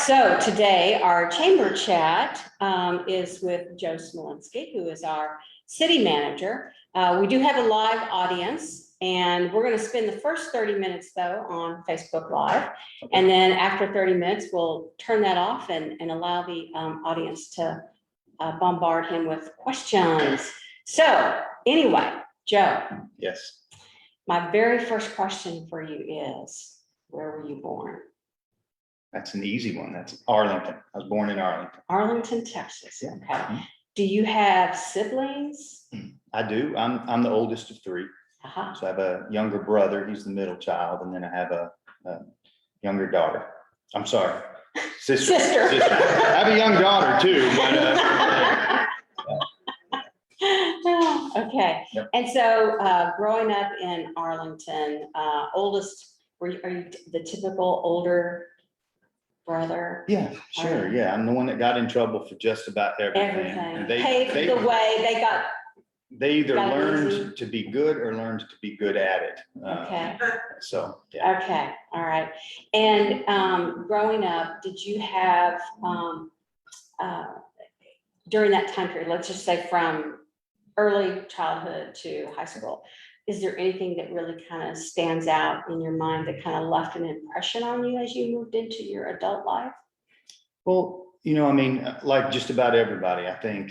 So today our chamber chat is with Joe Smolinski, who is our city manager. We do have a live audience, and we're going to spend the first 30 minutes though on Facebook Live. And then after 30 minutes, we'll turn that off and allow the audience to bombard him with questions. So anyway, Joe. Yes. My very first question for you is, where were you born? That's an easy one. That's Arlington. I was born in Arlington. Arlington, Texas. Yeah. Okay. Do you have siblings? I do. I'm the oldest of three. Uh-huh. So I have a younger brother. He's the middle child. And then I have a younger daughter. I'm sorry. Sister. I have a young daughter too. But, okay. Yep. And so growing up in Arlington, oldest, are you the typical older brother? yeah, sure. Yeah. I'm the one that got in trouble for just about everything. And Paved the way. They either got it learned easy. to be good or learned to be good at it. Okay. So, yeah. Okay. All right. And growing up, did you have, during that time period, let's just say from early childhood to high school, is there anything that really kind of stands out in your mind that kind of left an impression on you as you moved into your adult life? Well, I mean, like just about everybody, I think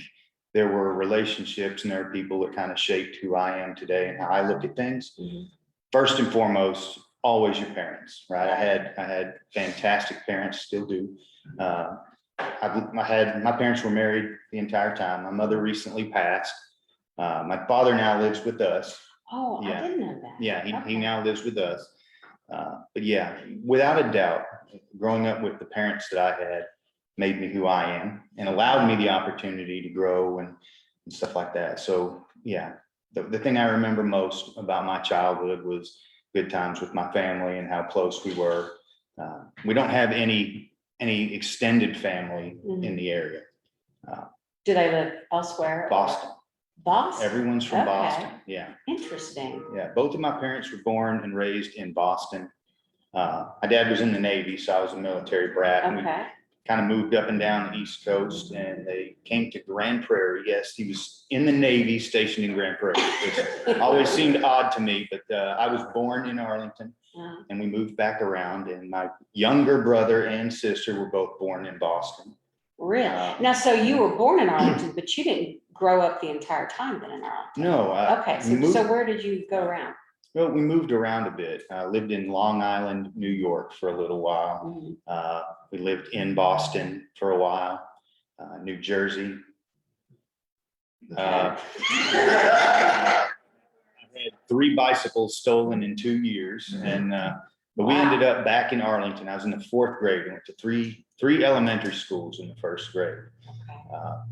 there were relationships and there are people that kind of shaped who I am today and how I look at things. Mm-hmm. First and foremost, always your parents, right? I had fantastic parents, still do. My parents were married the entire time. My mother recently passed. My father now lives with us. Oh, Yeah. I didn't know that. Yeah, he now lives with us. But yeah, without a doubt, growing up with the parents that I had made me who I am and allowed me the opportunity to grow and stuff like that. So yeah, the thing I remember most about my childhood was good times with my family and how close we were. We don't have any extended family in the area. Do they live elsewhere? Boston. Boston? Everyone's from Okay. Boston. Yeah. Interesting. Yeah. Both of my parents were born and raised in Boston. My dad was in the Navy, so I was a military brat. And we kind of moved up and down the East Coast, and they came to Grand Prairie. Yes, he was in the Navy, stationed in Grand Prairie, which always seemed odd to me, but I was born in Arlington, and we moved back around, and my younger brother and sister were both born in Boston. Really? Now, so you were born in Arlington, but you didn't grow up the entire time then in Arlington? No. Okay, so where did you go around? Well, we moved around a bit. I lived in Long Island, New York for a little while. Mm-hmm. We lived in Boston for a while, New Jersey. Okay. I had 3 bicycles stolen in 2 years, and but we ended up back in Arlington. I was in the 4th grade. I went to three elementary schools in the 1st grade.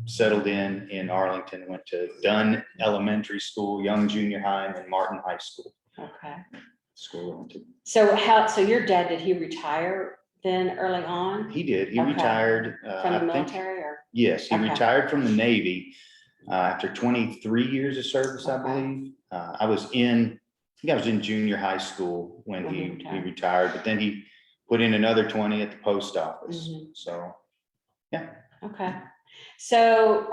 Settled in Arlington, went to Dunn Elementary School, Young Junior High, and then Martin High School. Okay. School. So your dad, did he retire then early on? He did. He retired from the military, or? Yes, he retired from the Navy after 23 years of service, I believe. I was in junior high school when he retired, but then he put in another 20 at the post office. So, yeah. Okay. So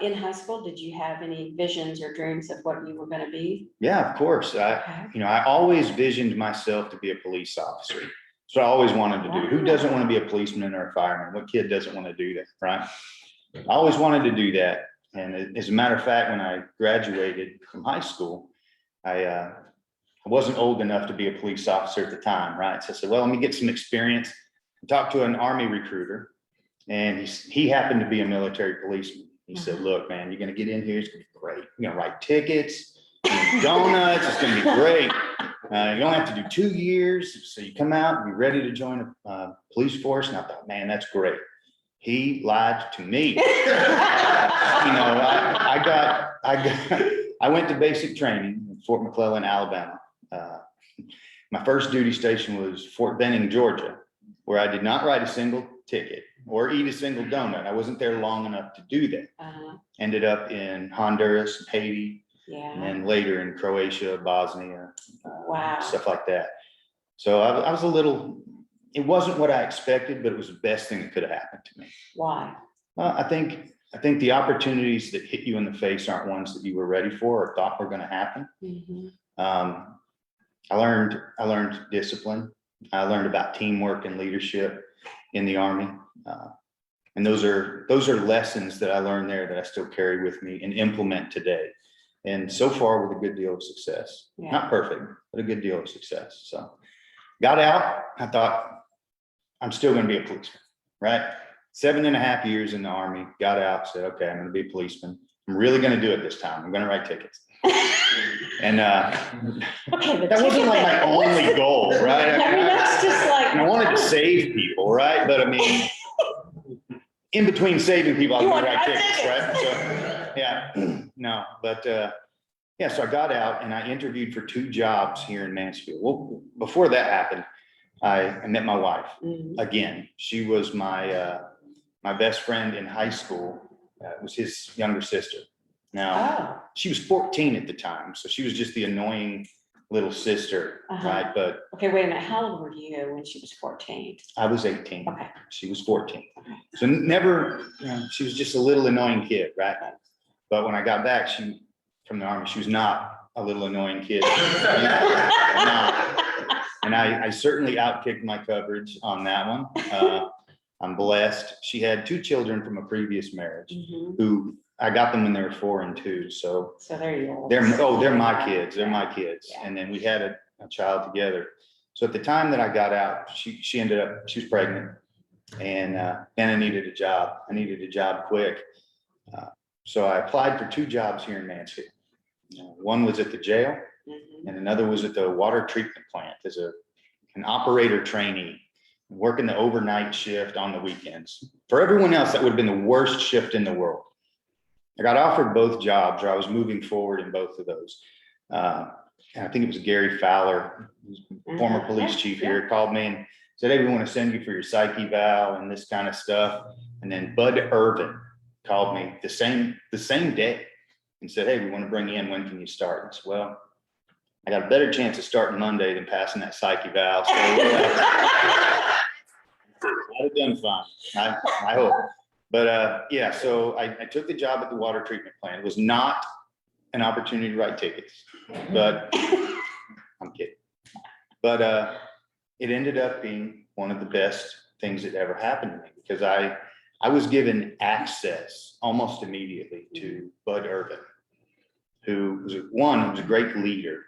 in high school, did you have any visions or dreams of what you were going to be? Yeah, of course. I always visioned myself to be a police officer. That's what I always wanted to do. Who doesn't want to be a policeman or a fireman? What kid doesn't want to do that, right? I always wanted to do that. And as a matter of fact, when I graduated from high school, I wasn't old enough to be a police officer at the time, right? So I said, well, let me get some experience. I talked to an Army recruiter, and he happened to be a military policeman. He said, look, man, you're going to get in here. It's going to be great. You're going to write tickets, donuts. It's going to be great. You don't have to do 2 years. So you come out and be ready to join a police force. And I thought, man, that's great. He lied to me. I went to basic training in Fort McClellan, Alabama. My first duty station was Fort Benning, Georgia, where I did not write a single ticket or eat a single donut. I wasn't there long enough to do that. Ended up in Honduras, Haiti, and then later in Croatia, Bosnia, stuff like that. So I was a little it wasn't what I expected, but it was the best thing that could have happened to me. Why? I think the opportunities that hit you in the face aren't ones that you were ready for or thought were going to happen. Mhm. I learned discipline. I learned about teamwork and leadership in the Army. And those are lessons that I learned there that I still carry with me and implement today. And so far with a good deal of success, Yeah. not perfect, but a good deal of success. So got out. I thought I'm still going to be a policeman, right? 7.5 years in the Army, got out, said, okay, I'm going to be a policeman. I'm really going to do it this time. I'm going to write tickets. And Okay, that wasn't like my only goal, right? I mean, that's just like. And I wanted to save people, right? But I mean, in between saving people, I was going to write tickets, right? So, yeah, no, but yeah, so I got out and I interviewed for 2 jobs here in Mansfield. Well, before that happened, I met my wife again. She was my best friend in high school. It was his younger sister. Now, she was 14 at the time, so she was just the annoying little sister, right? But okay, wait a minute. How old were you when she was 14? I was 18. Okay. She was 14. So never, she was just a little annoying kid, right? But when I got back, from the Army, she was not a little annoying kid. No. And I certainly outkicked my coverage on that one. I'm blessed. She had 2 children from a previous marriage who I got them when they were 4 and 2. So there you go. They're my kids. They're my kids. Yeah. And then we had a child together. So at the time that I got out, she was pregnant, and then I needed a job. I needed a job quick. So I applied for 2 jobs here in Mansfield. One was at the jail, and another was at the water treatment plant as an operator trainee, working the overnight shift on the weekends. For everyone else, that would have been the worst shift in the world. I got offered both jobs, or I was moving forward in both of those. And I think it was Gary Fowler, former police chief here, called me and said, hey, we want to send you for your psych eval and this kind of stuff. And then Bud Irvin called me the same day and said, hey, we want to bring you in. When can you start? I said, well, I got a better chance of starting Monday than passing that psych eval. So I'd have done fine, I hope. But yeah, so I took the job at the water treatment plant. It was not an opportunity to write tickets, but I'm kidding. But it ended up being one of the best things that ever happened to me, because I was given access almost immediately to Bud Irvin, who was a great leader.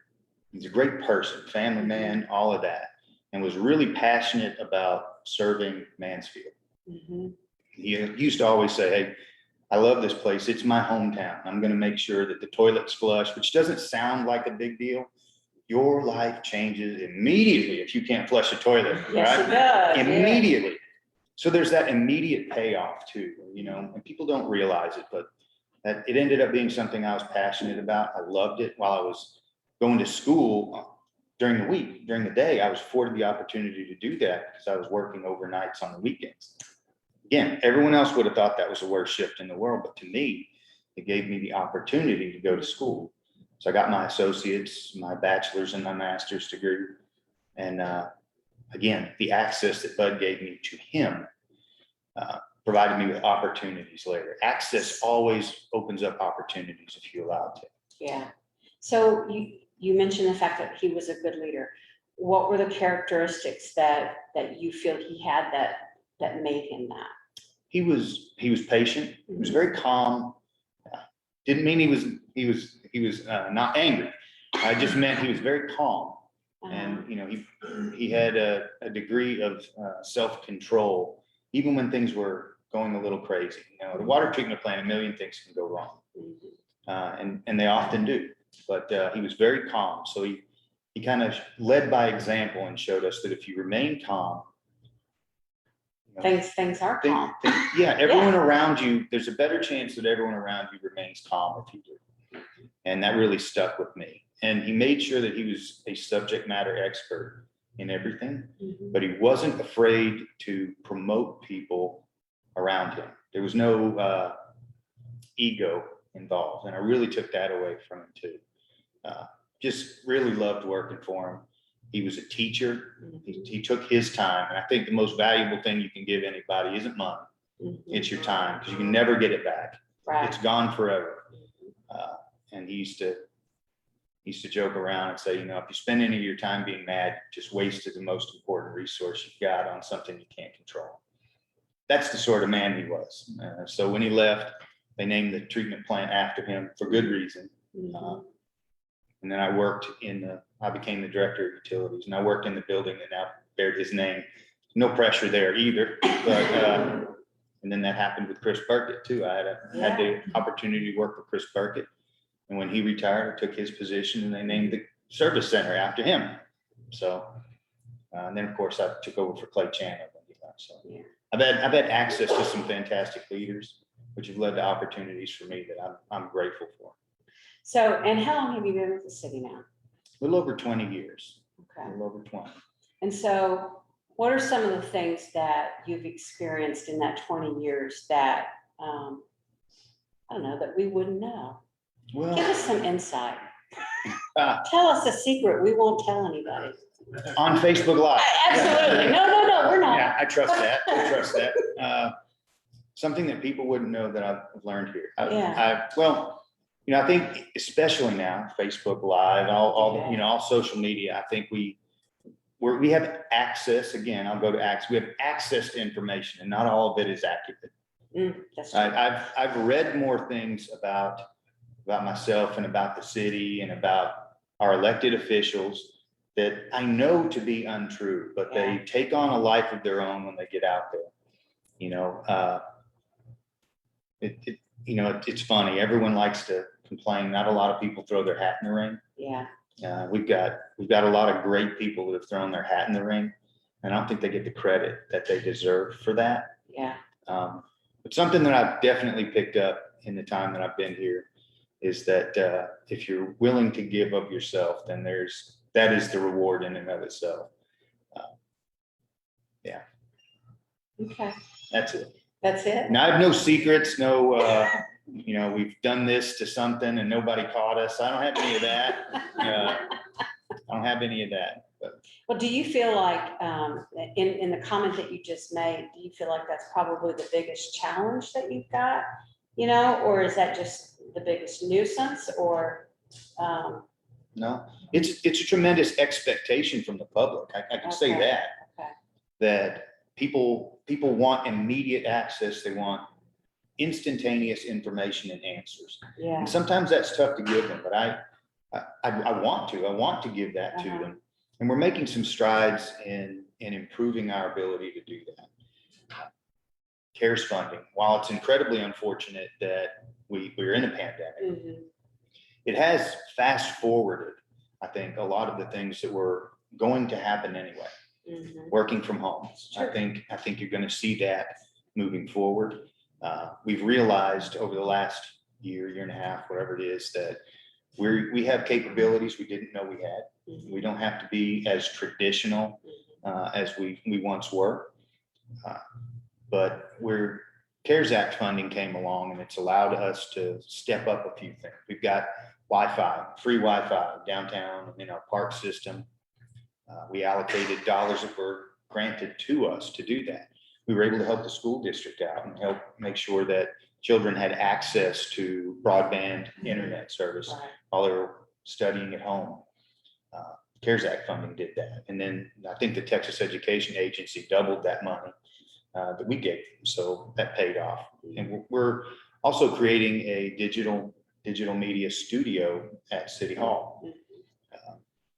He's a great person, family man, all of that, and was really passionate about serving Mansfield. He used to always say, hey, I love this place. It's my hometown. I'm going to make sure that the toilet's flush, which doesn't sound like a big deal. Your life changes immediately if you can't flush a toilet, Yes, right? It does. Immediately. Yeah. So there's that immediate payoff too, and people don't realize it, but that it ended up being something I was passionate about. I loved it. While I was going to school during the week, during the day, I was afforded the opportunity to do that because I was working overnights on the weekends. Again, everyone else would have thought that was the worst shift in the world, but to me, it gave me the opportunity to go to school. So I got my associates, my bachelor's and my master's degree. And again, the access that Bud gave me to him provided me with opportunities later. Access always opens up opportunities if you allow it to. Yeah. So you mentioned the fact that he was a good leader. What were the characteristics that you feel he had that made him that? He was patient. He was very calm. Didn't mean he was not angry. I just meant he was very calm, and he had a degree of self-control even when things were going a little crazy. The water treatment plant, a million things can go wrong, and they often do. But he was very calm. So he kind of led by example and showed us that if you remain calm, things are calm. Everyone around you, there's a better chance that everyone around you remains calm if you do. And that really stuck with me. And he made sure that he was a subject matter expert in everything, but he wasn't afraid to promote people around him. There was no ego involved. And I really took that away from him too. Just really loved working for him. He was a teacher. He took his time. And I think the most valuable thing you can give anybody isn't money. It's your time, because you can never get it back. Right. It's gone forever. And he used to joke around and say, you know, if you spend any of your time being mad, you just wasted the most important resource you've got on something you can't control. That's the sort of man he was. So when he left, they named the treatment plant after him for good reason. And then I became the director of utilities, and I worked in the building that now bared his name. No pressure there either. But, and then that happened with Chris Burkett too. I had the opportunity to work with Chris Burkett. And when he retired, I took his position, and they named the service center after him. So, and then of course I took over for Clay Chandler when he left. So I've had access to some fantastic leaders, which have led to opportunities for me that I'm grateful for. So, and how long have you been with the city now? A little over 20 years. Okay. A little over 20. And so what are some of the things that you've experienced in that 20 years that, I don't know, that we wouldn't know? Well, give us some insight. Tell us a secret we won't tell anybody. On Facebook Live. Absolutely. No, we're not. Yeah, I trust that. I trust that. Something that people wouldn't know that I've learned here. Well, you know, I think especially now, Facebook Live, all social media, I think we have access. Again, I'll go to access. We have access to information, and not all of it is accurate. That's true. I've read more things about myself and about the city and about our elected officials that I know to be untrue, but they take on a life of their own when they get out there. You know, it's funny. Everyone likes to complain. Not a lot of people throw their hat in the ring. Yeah. We've got a lot of great people that have thrown their hat in the ring, and I don't think they get the credit that they deserve for that. Yeah. But something that I've definitely picked up in the time that I've been here is that if you're willing to give of yourself, then that is the reward in and of itself. Yeah. Okay. That's it. That's it. Now I have no secrets, no, we've done this to something and nobody caught us. I don't have any of that. I don't have any of that. But. Well, do you feel like in the comment that you just made, do you feel like that's probably the biggest challenge that you've got, or is that just the biggest nuisance, or? No, it's a tremendous expectation from the public. I can say that, that people want immediate access. They want instantaneous information and answers. Yeah. And sometimes that's tough to give them, but I want to give that to them. And we're making some strides in improving our ability to do that. CARES funding, while it's incredibly unfortunate that we're in a pandemic, it has fast forwarded, I think, a lot of the things that were going to happen anyway. Working from home. I think you're going to see that moving forward. We've realized over the last year and a half, whatever it is, that we have capabilities we didn't know we had. We don't have to be as traditional as we once were. But CARES Act funding came along, and it's allowed us to step up a few things. We've got Wi-Fi, free Wi-Fi downtown in our park system. We allocated dollars that were granted to us to do that. We were able to help the school district out and help make sure that children had access to broadband internet service while they were studying at home. CARES Act funding did that. And then I think the Texas Education Agency doubled that money that we gave them. So that paid off. And we're also creating a digital media studio at City Hall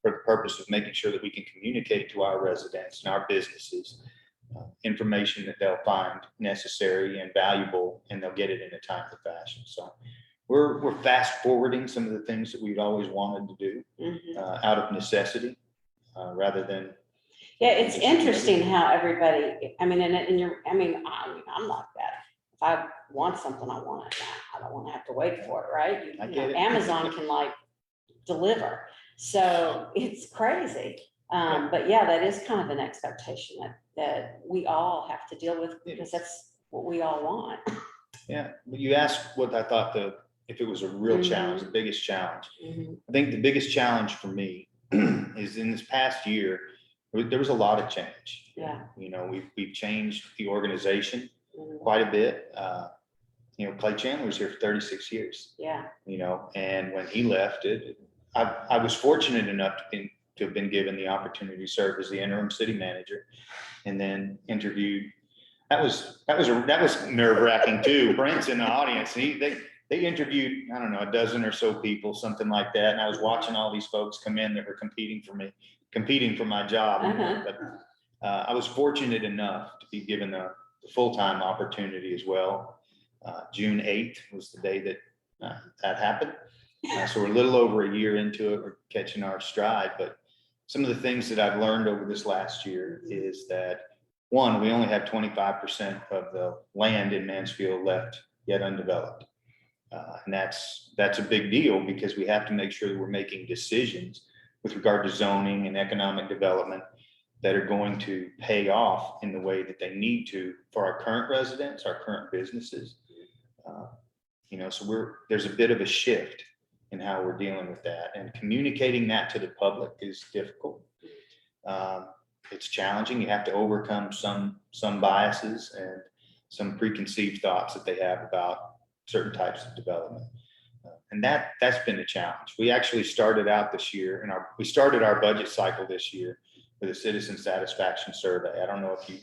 for the purpose of making sure that we can communicate to our residents and our businesses information that they'll find necessary and valuable, and they'll get it in a timely fashion. So we're fast forwarding some of the things that we'd always wanted to do out of necessity rather than. Yeah, it's interesting how everybody, I'm like that. If I want something, I want it now. I don't want to have to wait for it, right? Amazon can deliver. So it's crazy. But yeah, that is kind of an expectation that we all have to deal with, because that's what we all want. Yeah, but you asked what I thought if it was a real challenge, the biggest challenge. I think the biggest challenge for me is in this past year, there was a lot of change. Yeah. You know, we've changed the organization Mhm. quite a bit. You know, Clay Chandler was here for 36 years, Yeah. you know, and when he left I was fortunate enough to have been given the opportunity to serve as the interim city manager, and then interviewed. That was nerve wracking too. Brent's in the audience. They interviewed, I don't know, a dozen or so people, something like that. And I was watching all these folks come in that were competing for my job. Uh-huh. But I was fortunate enough to be given the full-time opportunity as well. June 8th was the day that happened. So we're a little over a year into it. We're catching our stride. But some of the things that I've learned over this last year is that, one, we only have 25% of the land in Mansfield left yet undeveloped. And that's a big deal, because we have to make sure that we're making decisions with regard to zoning and economic development that are going to pay off in the way that they need to for our current residents, our current businesses. You know, so there's a bit of a shift in how we're dealing with that, and communicating that to the public is difficult. It's challenging. You have to overcome some biases and some preconceived thoughts that they have about certain types of development. And that's been a challenge. We actually started out this year, and we started our budget cycle this year with a citizen satisfaction survey. I don't know if you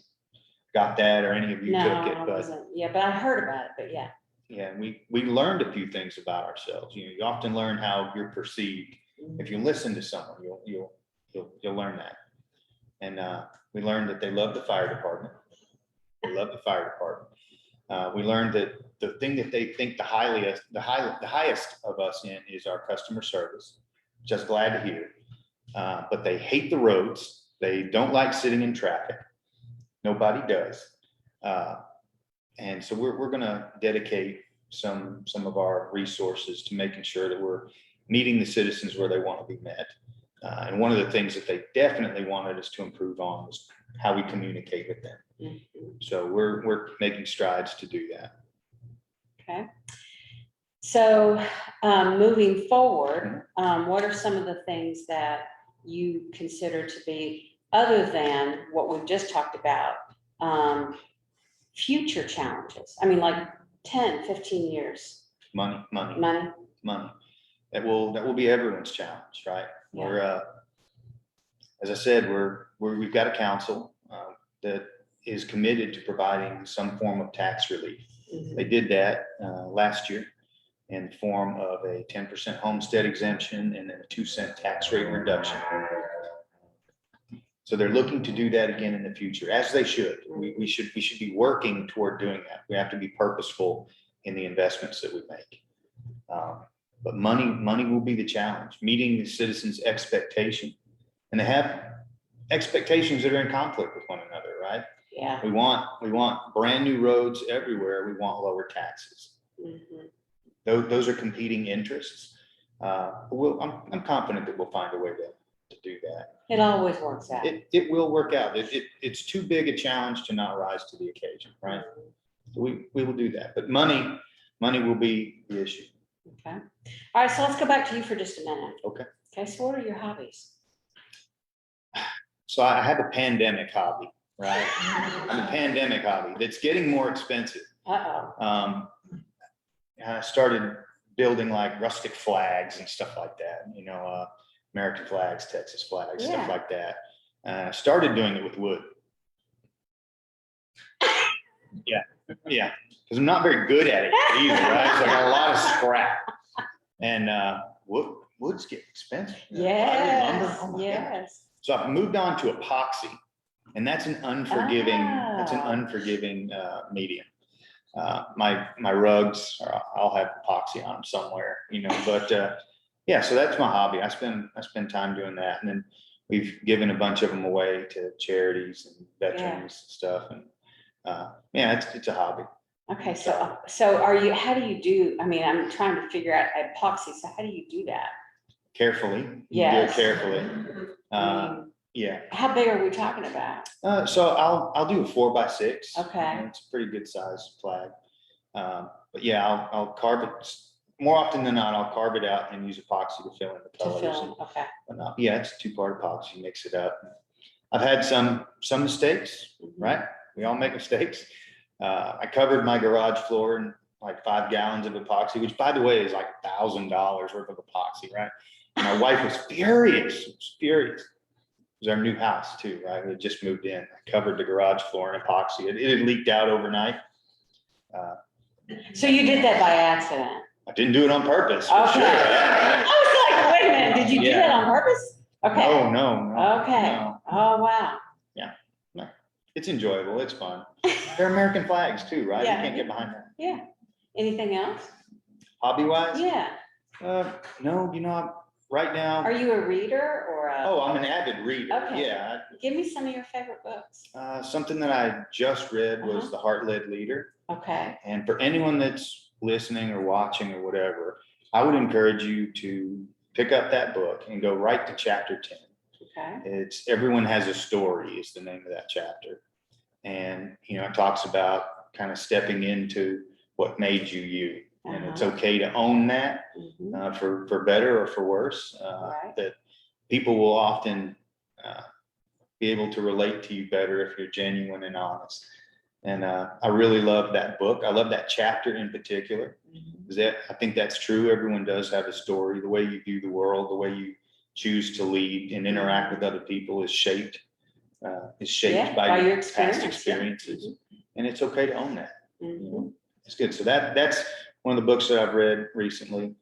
got that or any of you took it, but Yeah, but I heard about it, but yeah. Yeah, and we learned a few things about ourselves. You know, you often learn how you're perceived. If you listen to someone, you'll learn that. And we learned that they love the fire department. They love the fire department. We learned that the thing that they think the highest of us in is our customer service, which I was glad to hear. But they hate the roads. They don't like sitting in traffic. Nobody does. And so we're going to dedicate some of our resources to making sure that we're meeting the citizens where they want to be met. And one of the things that they definitely wanted us to improve on was how we communicate with them. Mhm. So we're making strides to do that. Okay. So moving forward, what are some of the things that you consider to be, other than what we've just talked about, future challenges? I mean, like 10, 15 years. Money. That will be everyone's challenge, right? Yeah. We're as I said, we've got a council that is committed to providing some form of tax relief. Mhm. They did that last year in the form of a 10% homestead exemption and then a 2-cent tax rate reduction. So they're looking to do that again in the future, as they should. We should be working toward doing that. We have to be purposeful in the investments that we make. But money will be the challenge, meeting the citizens' expectation. And they have expectations that are in conflict with one another, right? Yeah. We want brand new roads everywhere. We want lower taxes. Mhm. Those are competing interests. I'm confident that we'll find a way to do that. It always works out. It will work out. It's too big a challenge to not rise to the occasion, right? So we will do that, but money will be the issue. Okay. All right. So let's go back to you for just a minute. Okay. Okay. So what are your hobbies? So I have a pandemic hobby, right? A pandemic hobby that's getting more expensive. Uh-oh. I started building like rustic flags and stuff like that, you know, American flags, Texas flags, Yeah. stuff like that. I started doing it with wood. Yeah, because I'm not very good at it either, right? So I got a lot of scrap, and woods get expensive. Yes. Oh my God. Yes. So I've moved on to epoxy, and that's an unforgiving, medium. My rugs, I'll have epoxy on them somewhere, you know, but yeah, so that's my hobby. I spend time doing that. And then we've given a bunch of them away to charities and veterans and stuff. And yeah, it's a hobby. Okay. So how do you do, I mean, I'm trying to figure out epoxy. So how do you do that? Carefully. You Yes. do it carefully. Yeah. How big are we talking about? So I'll do a 4x6. Okay. It's a pretty good size flag. But yeah, I'll carve it more often than not, I'll carve it out and use epoxy to fill in the To colors. film, okay. Yeah, it's 2-part epoxy, mix it up. I've had some mistakes, right? We all make mistakes. I covered my garage floor in like 5 gallons of epoxy, which by the way is like $1,000 worth of epoxy, right? And my wife was furious, It was our new house too, right? We had just moved in. I covered the garage floor in epoxy. It had leaked out overnight. So you did that by accident? I didn't do it on purpose. For Okay. sure. I was like, wait a minute, did you do Yeah. that on purpose? Okay. No. Okay. No. Oh, wow. No. It's enjoyable. It's fun. They're American flags too, right? Yeah. You can't get behind that. Yeah. Anything else? Hobby wise? Yeah. No, right now. Are you a reader or a? Oh, I'm an avid reader. Okay. Yeah. Give me some of your favorite books. Something that I just read was The Heart-Led Leader. Okay. And for anyone that's listening or watching or whatever, I would encourage you to pick up that book and go right to chapter 10. Okay. It's Everyone Has a Story is the name of that chapter. And, it talks about kind of stepping into what made you you. And it's okay to own that for better or for worse. Right. That people will often be able to relate to you better if you're genuine and honest. And I really love that book. I love that chapter in particular. I think that's true. Everyone does have a story. The way you view the world, the way you choose to lead and interact with other people is shaped by your past experiences. And it's okay to own that. It's good. So that's one of the books that I've read recently.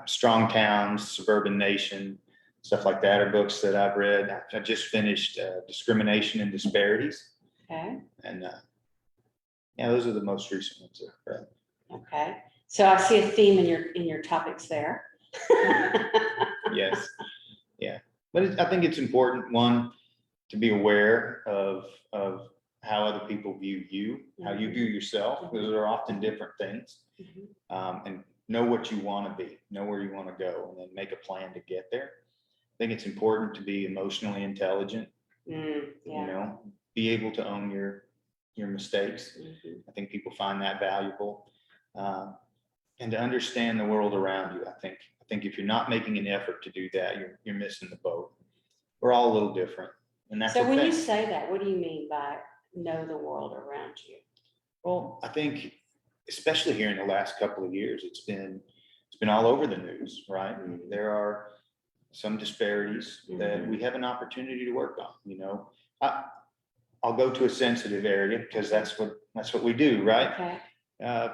Strong Towns, Suburban Nation, stuff like that are books that I've read. I just finished Discrimination and Disparities. Okay. And those are the most recent ones that I've read. Okay. So I see a theme in your topics there. Yes. Yeah. But I think it's important, one, to be aware of how other people view you, how you view yourself, because they're often different things. And know what you want to be, know where you want to go, and then make a plan to get there. I think it's important to be emotionally intelligent. Be able to own your mistakes. I think people find that valuable. And to understand the world around you. I think if you're not making an effort to do that, you're missing the boat. We're all a little different. And that's so when okay. you say that, what do you mean by know the world around you? Well, I think especially here in the last couple of years, it's been all over the news, right? There are some disparities that we have an opportunity to work on. I'll go to a sensitive area because that's what we do, right? Okay.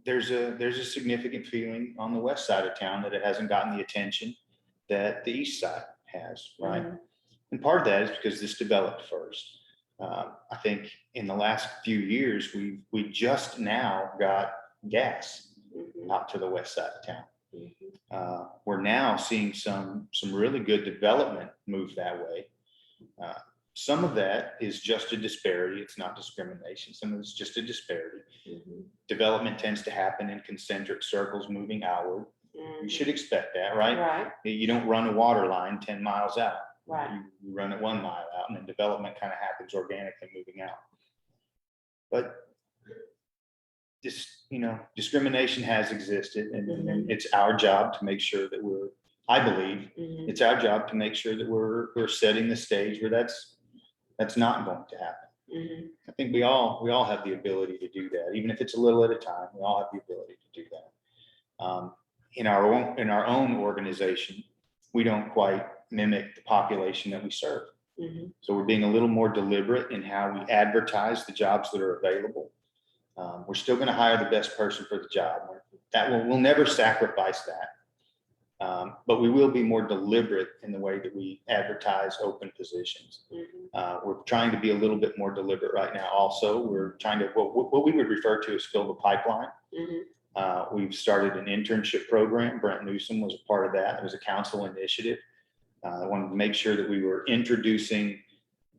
There's a significant feeling on the west side of town that it hasn't gotten the attention that the east side has, right? And part of that is because this developed first. I think in the last few years, we just now got gas out to the west side of town. We're now seeing some really good development move that way. Some of that is just a disparity. It's not discrimination. Some of it's just a disparity. Development tends to happen in concentric circles moving outward. You should expect that, right? Right. You don't run a water line 10 miles out. Right. You run it 1 mile out, and then development kind of happens organically moving out. But discrimination has existed, and it's our job to make sure that I believe it's our job to make sure that we're setting the stage where that's not going to happen. I think we all have the ability to do that, even if it's a little at a time. We all have the ability to do that. In our own organization, we don't quite mimic the population that we serve. So we're being a little more deliberate in how we advertise the jobs that are available. We're still going to hire the best person for the job. We'll never sacrifice that. But we will be more deliberate in the way that we advertise open positions. We're trying to be a little bit more deliberate right now. Also, we're trying to, what we would refer to as fill the pipeline. We've started an internship program. Brent Newsom was a part of that. It was a council initiative. I wanted to make sure that we were introducing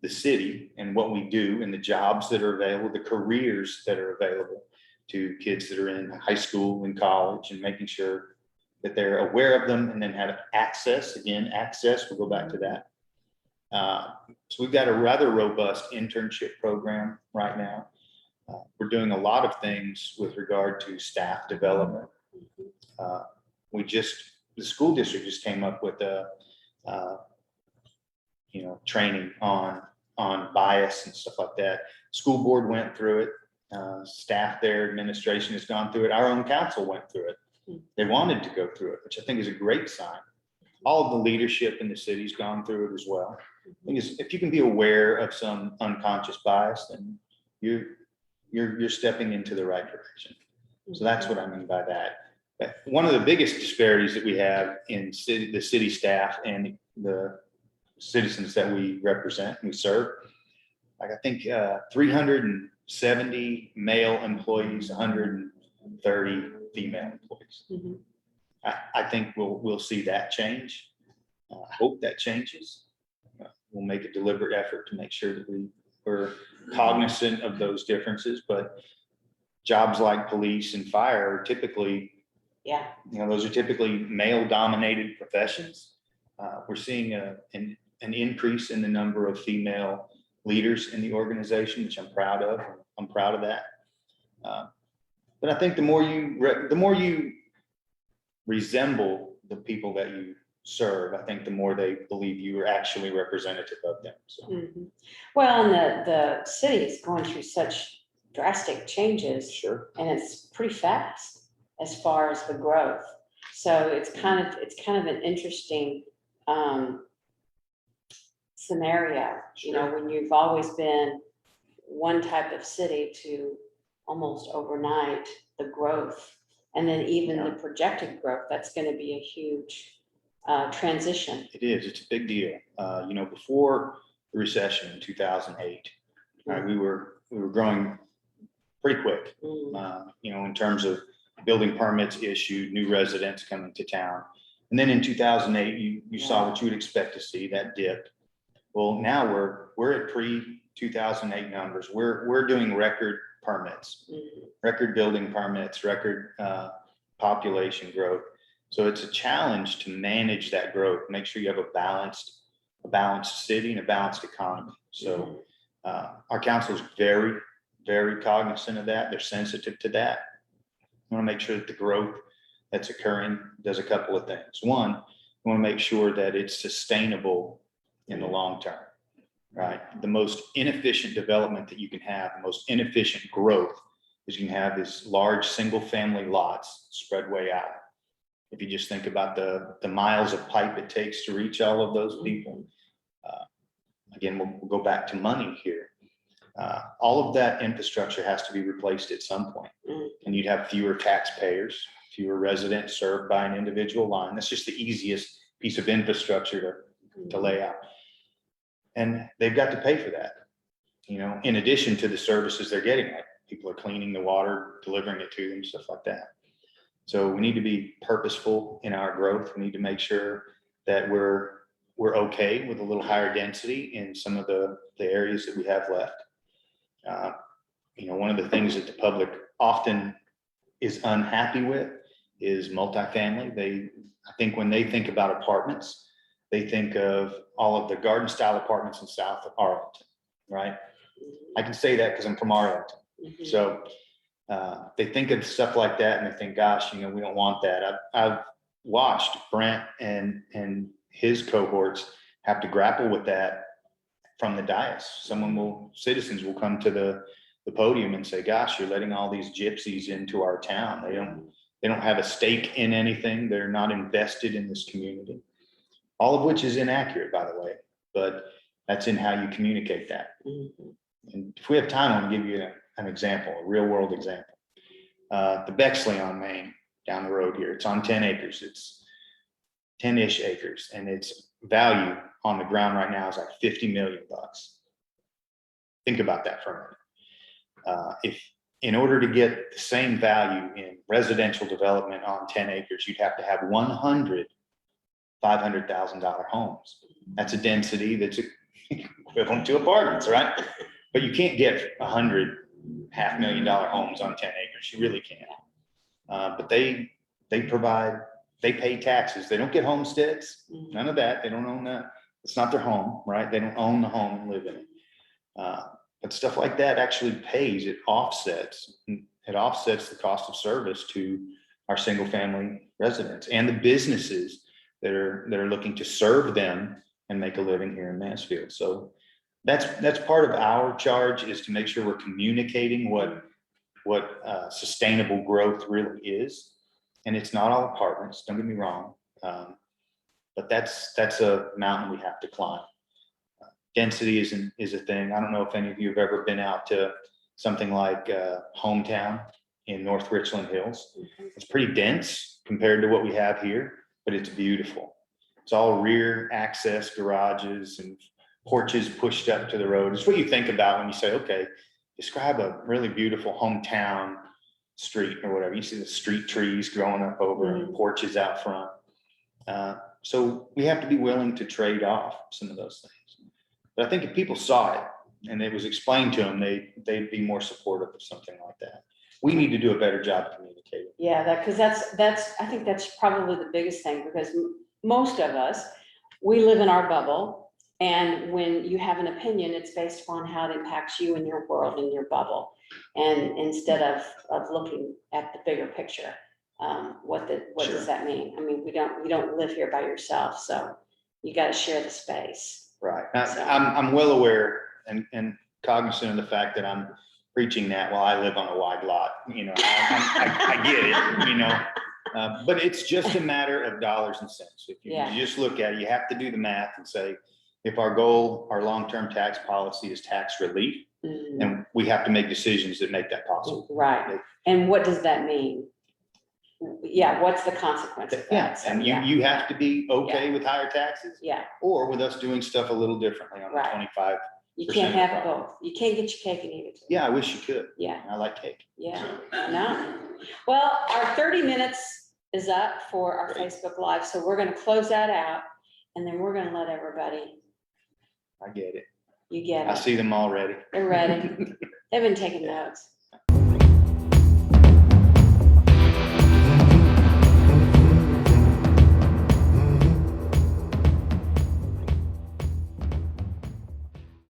the city and what we do and the jobs that are available, the careers that are available to kids that are in high school and college, and making sure that they're aware of them and then have access. Again, access, we'll go back to that. So we've got a rather robust internship program right now. We're doing a lot of things with regard to staff development. The school district just came up with a, training on bias and stuff like that. School board went through it. Staff there, administration has gone through it. Our own council went through it. They wanted to go through it, which I think is a great sign. All of the leadership in the city's gone through it as well. I think if you can be aware of some unconscious bias, then you're stepping into the right direction. So that's what I mean by that. But one of the biggest disparities that we have in the city staff and the citizens that we represent and we serve, like I think 370 male employees, 130 female employees. I think we'll see that change. I hope that changes. We'll make a deliberate effort to make sure that we're cognizant of those differences, but jobs like police and fire are typically, those are typically male dominated professions. We're seeing an increase in the number of female leaders in the organization, which I'm proud of. I'm proud of that. But I think the more you resemble the people that you serve, I think the more they believe you are actually representative of them. So. Well, and the city is going through such drastic changes. Sure. And it's pretty fast as far as the growth. So it's kind of an interesting scenario, Sure. when you've always been one type of city to almost overnight the growth, and then even the projected growth, that's going to be a huge transition. It is. It's a big deal. Before the recession in 2008, right, we were growing pretty quick. In terms of building permits issued, new residents coming to town, and then in 2008, you saw what you would expect to see, that dip. Well, now we're at pre-2008 numbers. We're doing record permits, record building permits, record population growth. So it's a challenge to manage that growth, make sure you have a balanced city and a balanced economy. So our council is very, very cognizant of that. They're sensitive to that. We want to make sure that the growth that's occurring does a couple of things. One, we want to make sure that it's sustainable in the long term, right? The most inefficient development that you can have, the most inefficient growth is you can have these large single family lots spread way out. If you just think about the miles of pipe it takes to reach all of those people. Again, we'll go back to money here. All of that infrastructure has to be replaced at some point. And you'd have fewer taxpayers, fewer residents served by an individual line. That's just the easiest piece of infrastructure to lay out. And they've got to pay for that, in addition to the services they're getting. Like people are cleaning the water, delivering it to them, stuff like that. So we need to be purposeful in our growth. We need to make sure that we're okay with a little higher density in some of the areas that we have left. One of the things that the public often is unhappy with is multifamily. I think when they think about apartments, they think of all of the garden style apartments in South Arlington, right? I can say that because I'm from Arlington. So they think of stuff like that and they think, gosh, we don't want that. I've watched Brent and his cohorts have to grapple with that from the dais. Citizens will come to the podium and say, gosh, you're letting all these gypsies into our town. They don't have a stake in anything. They're not invested in this community. All of which is inaccurate, by the way, but that's in how you communicate that. And if we have time, I'm going to give you an example, a real world example. The Bexley on Main down the road here, it's on 10 acres. It's 10-ish acres, and its value on the ground right now is like $50 million. Think about that for a minute. If in order to get the same value in residential development on 10 acres, you'd have to have 100 $500,000 homes. That's a density that's equivalent to apartments, right? But you can't get 100 $500,000 homes on 10 acres. You really can't. But they pay taxes. They don't get homesteads, none of that. They don't own that. It's not their home, right? They don't own the home and live in it. But stuff like that actually pays. It offsets the cost of service to our single family residents and the businesses that are looking to serve them and make a living here in Mansfield. So that's part of our charge, is to make sure we're communicating what sustainable growth really is. And it's not all apartments, don't get me wrong. But that's a mountain we have to climb. Density is a thing. I don't know if any of you have ever been out to something like Hometown in North Richland Hills. It's pretty dense compared to what we have here, but it's beautiful. It's all rear access garages and porches pushed up to the road. It's what you think about when you say, okay, describe a really beautiful hometown street or whatever. You see the street trees growing up over and porches out front. So we have to be willing to trade off some of those things. But I think if people saw it and it was explained to them, they'd be more supportive of something like that. We need to do a better job communicating. Yeah, because I think that's probably the biggest thing, because most of us, we live in our bubble. And when you have an opinion, it's based upon how it impacts you and your world and your bubble. And instead of looking at the bigger picture, what Sure. does that mean? I mean, you don't live here by yourself, so you got to share the space. Right. So- I'm well aware and cognizant of the fact that I'm preaching that while I live on a wide lot. You know, I get it, you know, but it's just a matter of dollars and cents. If you just look at it, you have to do the math and say, if our goal, our long-term tax policy is tax relief, then we have to make decisions that make that possible. Right. And what does that mean? Yeah, what's the consequence of that? Yeah, So, and you have to be okay with higher taxes, Yeah, or with us doing stuff a little differently on the Right. 25. you can't have both. You can't get your cake and eat it too. Yeah, I wish you could. Yeah, I like cake. yeah, no. Well, our 30 minutes is up for our Great. Facebook Live, so we're gonna close that out, and then we're gonna let everybody, I get it. you get I it. see them already. They're ready. They've been taking notes.